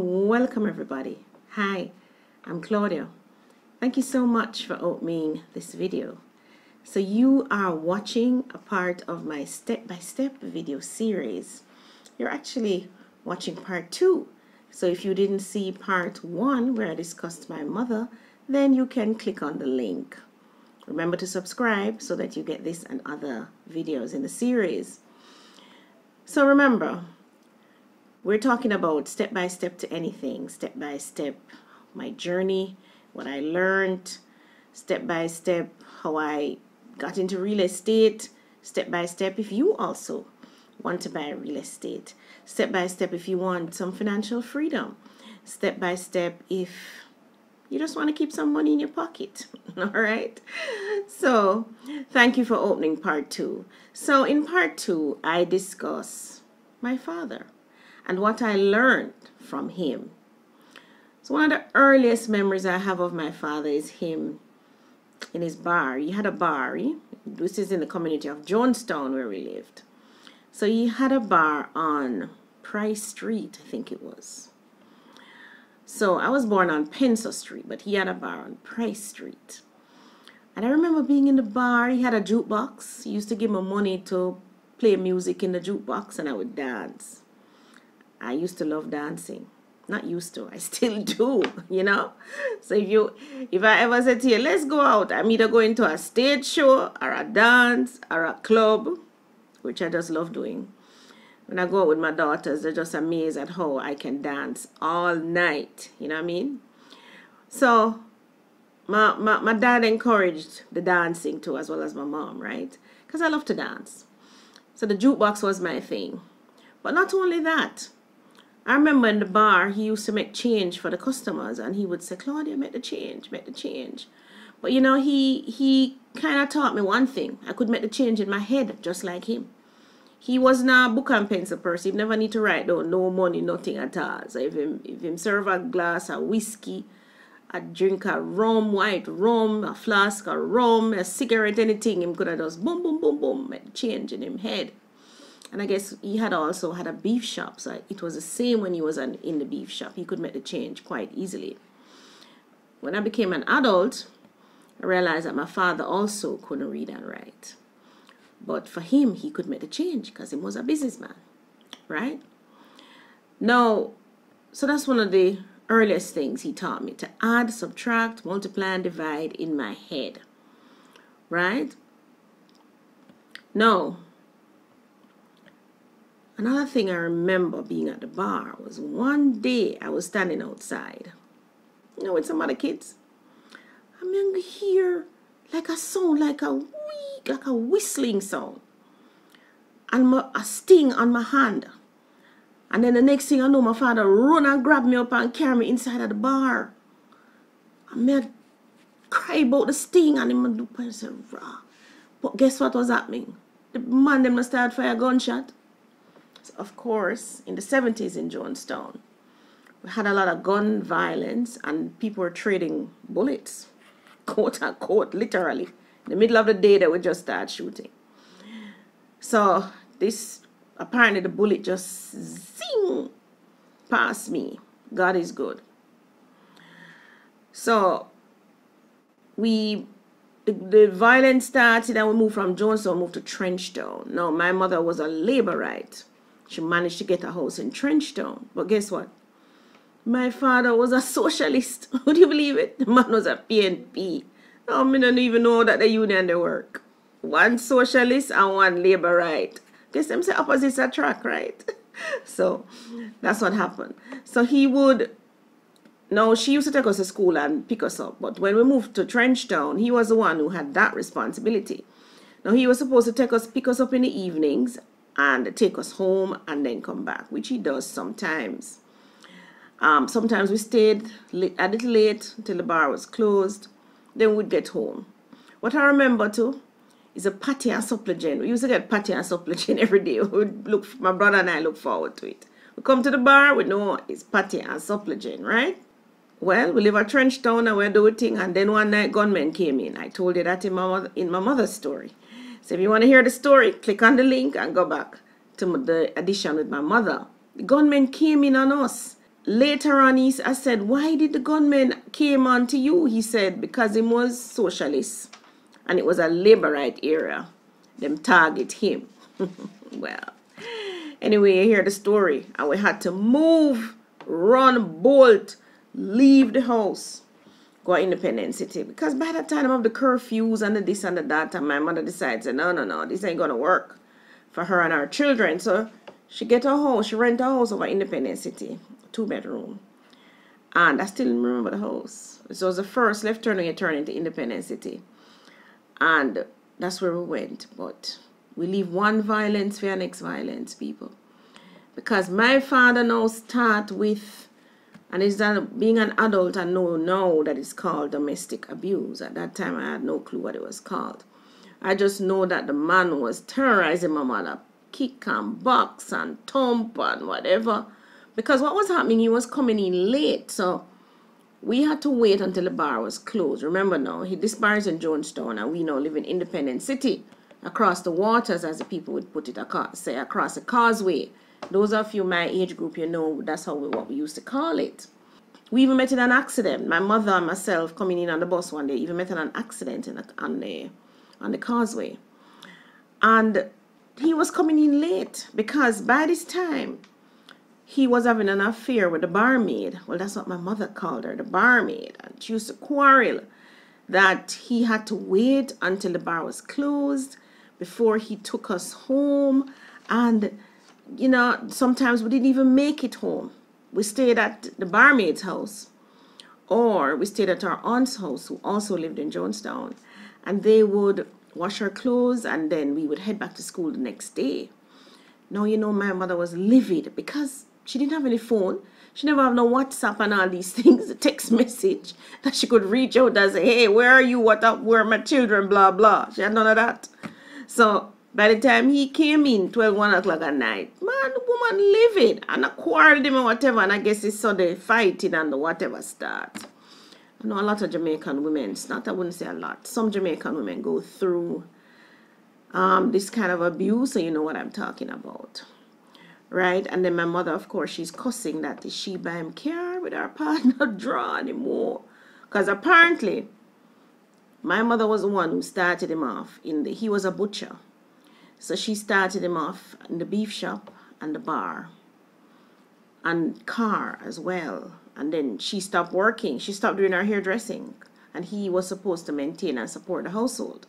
Welcome everybody. Hi, I'm Claudia. Thank you so much for opening this video. So you are watching a part of my step-by-step video series. You're actually watching part 2. So if you didn't see part 1 where I discussed my mother, then you can click on the link. Remember to subscribe so that you get this and other videos in the series. So remember, we're talking about step-by-step to anything, step-by-step, my journey, what I learned, step-by-step, how I got into real estate, step-by-step if you also want to buy real estate, step-by-step if you want some financial freedom, step-by-step if you just want to keep some money in your pocket. All right. So thank you for opening part 2. So in part 2, I discuss my father and what I learned from him. So one of the earliest memories I have of my father is him in his bar. He had a bar. This is in the community of Jonestown where we lived. So he had a bar on Price Street, I think it was. So I was born on Pencil Street, but he had a bar on Price Street. And I remember being in the bar. He had a jukebox. He used to give me money to play music in the jukebox, and I would dance. I used to love dancing. Not used to, I still do, you know. So if I ever said to you, let's go out, I'm either going to a stage show or a dance or a club, which I just love doing. When I go out with my daughters, they're just amazed at how I can dance all night, you know what I mean? So my dad encouraged the dancing too, as well as my mom, right? Because I love to dance. So the jukebox was my thing. But not only that, I remember in the bar, he used to make change for the customers, and he would say, Claudia, make the change, make the change. But you know, he kind of taught me one thing. I could make the change in my head, just like him. He was not a book and pencil person. He never need to write down no money, nothing at all. So if him serve a glass of whiskey, a drink of rum, white rum, a flask of rum, a cigarette, anything, him could have just boom, boom, boom, boom, make the change in him head. And I guess he had also had a beef shop, so it was the same when he was in the beef shop. He could make the change quite easily. When I became an adult, I realized that my father also couldn't read and write. But for him, he could make the change because he was a businessman, right? Now, so that's one of the earliest things he taught me, to add, subtract, multiply, and divide in my head, right? Now, another thing I remember being at the bar was one day I was standing outside, you know, with some other kids. I mean, I hear like a sound, like a whistling sound, and a sting on my hand. And then the next thing I know, my father run and grab me up and carry me inside of the bar. And I cry about the sting, and him do and say, rah. But guess what was happening? The man them started fire gunshot. Of course, in the 70s in Jonestown, we had a lot of gun violence and people were trading bullets, quote unquote, literally. In the middle of the day, they would just start shooting. So apparently the bullet just zing past me. God is good. So the violence started, and we moved from Jonestown, moved to Trenchtown. Now, my mother was a laborite. She managed to get a house in Trenchtown. But guess what? My father was a socialist. Would you believe it? The man was a PNP. I don't even know that the union they work. One socialist and one laborite. Guess them say opposites attract, right? So that's what happened. So she used to take us to school and pick us up. But when we moved to Trenchtown, he was the one who had that responsibility. Now, he was supposed to pick us up in the evenings and take us home and then come back, which he does sometimes. Sometimes we stayed a little late until the bar was closed. Then we'd get home. What I remember too is a patty and supplement. We used to get patty and supplement every day. My brother and I look forward to it. We come to the bar, we know it's patty and supplement, right? Well, we live at Trenchtown and we're doing thing, and then one night gunmen came in. I told you that in my mother's story. So if you want to hear the story, click on the link and go back to the edition with my mother. The gunmen came in on us. Later on, I said, why did the gunmen came on to you? He said, because he was socialist and it was a laborite area. Them target him. Well, anyway, you hear the story. And we had to move, run, bolt, leave the house, go to Independence City. Because by the time of the curfews and the this and the that, and my mother decides, no, this ain't going to work for her and our children. So she get a house, she rent a house over Independence City, 2-bedroom. And I still remember the house. It was the first left turn when you turn into Independence City. And that's where we went. But we leave one violence for our next violence, people. Because my father now start with, and it's that being an adult, I know now that it's called domestic abuse. At that time, I had no clue what it was called. I just know that the man was terrorizing my mother, kick and box and thump and whatever. Because what was happening, he was coming in late. So we had to wait until the bar was closed. Remember now, this bar is in Jonestown, and we now live in Independence City, across the waters, as the people would put it, say across the causeway. Those of you my age group, you know, that's what we used to call it. We even met in an accident. My mother and myself coming in on the bus one day, even met in an accident on the causeway. And he was coming in late because by this time, he was having an affair with the barmaid. Well, that's what my mother called her, the barmaid. And she used to quarrel that he had to wait until the bar was closed before he took us home. And, you know, sometimes we didn't even make it home. We stayed at the barmaid's house, or we stayed at our aunt's house, who also lived in Jonestown. And they would wash our clothes, and then we would head back to school the next day. Now, you know, my mother was livid because she didn't have any phone. She never have no WhatsApp and all these things, the text message that she could reach out and say, hey, where are you? What up? Where are my children? Blah, blah. She had none of that. So by the time he came in, 1 o'clock at night, man, the woman livid. And I quarreled him or whatever. And I guess he saw the fighting and the whatever start. I know a lot of Jamaican women, I wouldn't say a lot. Some Jamaican women go through this kind of abuse. So you know what I'm talking about. Right? And then my mother, of course, she's cussing that she buy him car with her partner draw anymore. Because apparently, my mother was the one who started him off. He was a butcher. So she started him off in the beef shop and the bar. And car as well. And then she stopped working. She stopped doing her hairdressing. And he was supposed to maintain and support the household.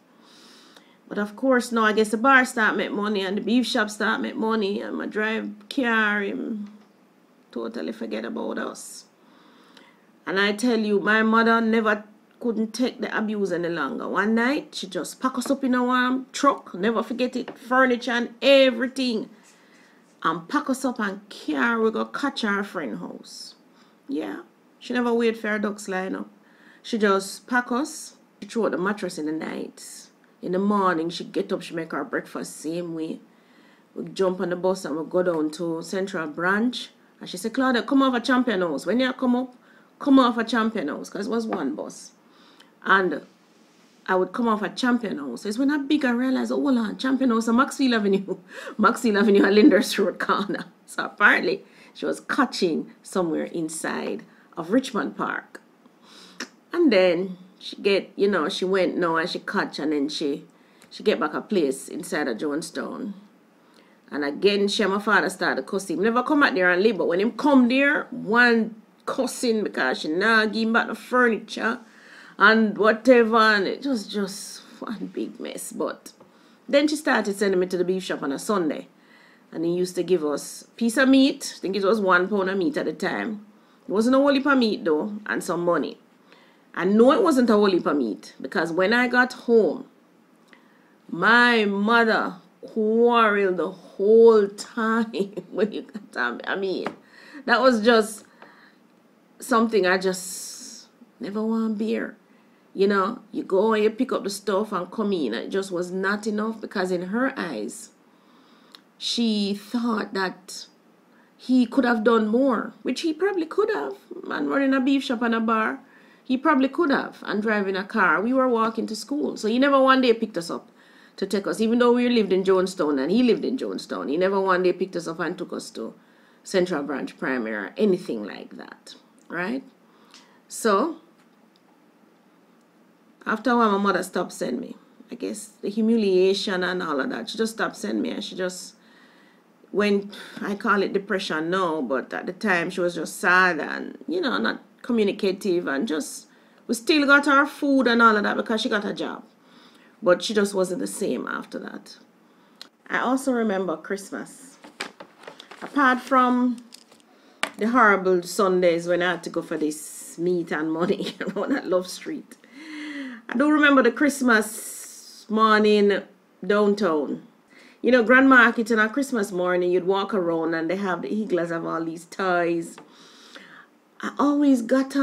But of course, now I guess the bar start make money and the beef shop start make money. And my drive car, him totally forget about us. And I tell you, my mother never couldn't take the abuse any longer. One night, she just pack us up in a warm truck. Never forget it. Furniture and everything. And pack us up and car, we go catch our friend house. Yeah. She never wait for her ducks line up. She just pack us. She throw out the mattress in the night. In the morning, she get up, she make her breakfast same way. We jump on the bus and we go down to Central Branch. And she said, Claudia, come off a Champion House. When you come up, come off a Champion House. Because it was one bus. And I would come off a Champion House. So it's when I big I realized, oh, hold on, Champion House and Maxfield Avenue. Maxfield Avenue and Linders Road corner. So apparently, she was catching somewhere inside of Richmond Park. And then she get, you know, she went now and she catch, and then she get back a place inside of Jonestown. And again, she and my father started cussing. He never come back there and live, but when him come there, one cussing because she now give him back the furniture and whatever, and it was just one big mess. But then she started sending me to the beef shop on a Sunday. And he used to give us a piece of meat. I think it was £1 of meat at the time. It wasn't a whole heap of meat though, and some money. I know it wasn't a whole heap of meat, because when I got home, my mother quarreled the whole time. When you got time, I mean, that was just something I just never want to bear. You know, you go and you pick up the stuff and come in, and it just was not enough, because in her eyes, she thought that he could have done more, which he probably could have. Man running a beef shop and a bar, he probably could have, and driving a car. We were walking to school, so he never one day picked us up. to take us, even though we lived in Jonestown and he lived in Jonestown. He never one day picked us up and took us to Central Branch Primary or anything like that, right? So after a while, my mother stopped sending me. I guess the humiliation and all of that, she just stopped sending me, and she just went, I call it depression now, but at the time she was just sad and, not communicative, and just, we still got our food and all of that because she got a job. But she just wasn't the same after that. I also remember Christmas. Apart from the horrible Sundays when I had to go for this meat and money around at Love Street, I do remember the Christmas morning downtown. Grand Market, on Christmas morning, you'd walk around and they have the Eaglers have all these toys. I always got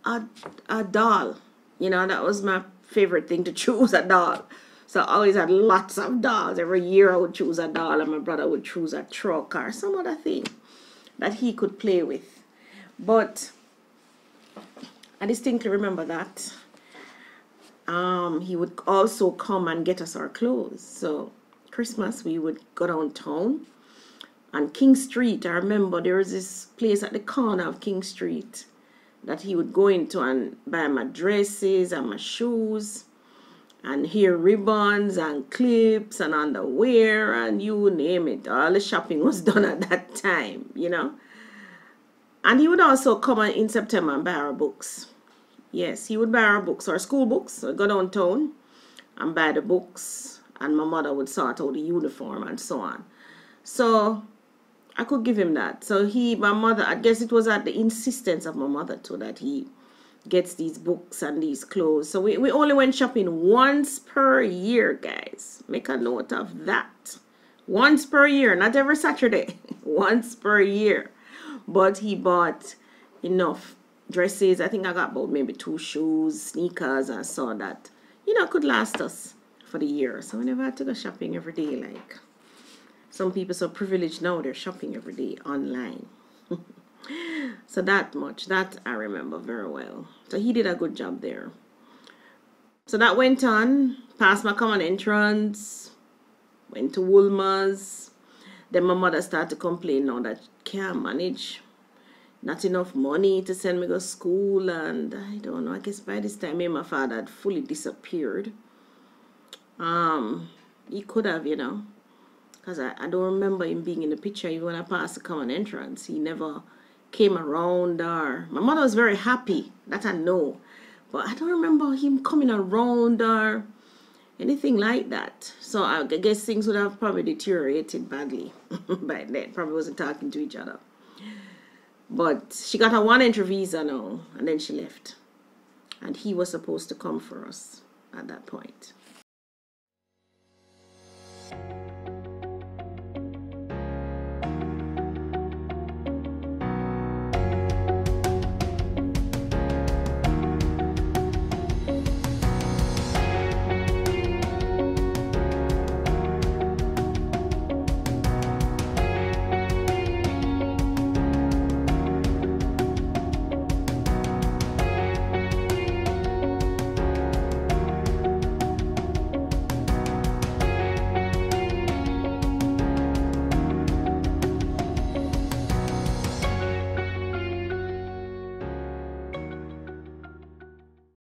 a doll. That was my favorite thing to choose, a doll. So I always had lots of dolls. Every year I would choose a doll, and my brother would choose a truck or some other thing that he could play with. But I distinctly remember that. He would also come and get us our clothes. So Christmas, we would go downtown on King Street. I remember there was this place at the corner of King Street that he would go into and buy my dresses and my shoes and hair ribbons and clips and underwear and you name it. All the shopping was done at that time, And he would also come in September and buy our books. Yes, he would buy our books, our school books. So I'd go downtown and buy the books, and my mother would sort out the uniform and so on. So I could give him that. So my mother, I guess it was at the insistence of my mother too that he gets these books and these clothes. So we only went shopping once per year, guys. Make a note of that. Once per year, not every Saturday. Once per year. But he bought enough dresses. I think I got about maybe 2 shoes, sneakers, and so that, could last us for the year. So we never had to go shopping every day like some people so privileged now, they're shopping every day online. So that I remember very well. So he did a good job there. So that went on, past my common entrance, went to Woolmer's. Then my mother started to complain now that can't manage, not enough money to send me to school, and I don't know, I guess by this time me and my father had fully disappeared. He could have, because I don't remember him being in the picture even when I passed the common entrance. He never came around, or my mother was very happy, that I know, but I don't remember him coming around or anything like that. So I guess things would have probably deteriorated badly by then. Probably wasn't talking to each other. But she got a 1-entry visa now, and then she left. And he was supposed to come for us at that point.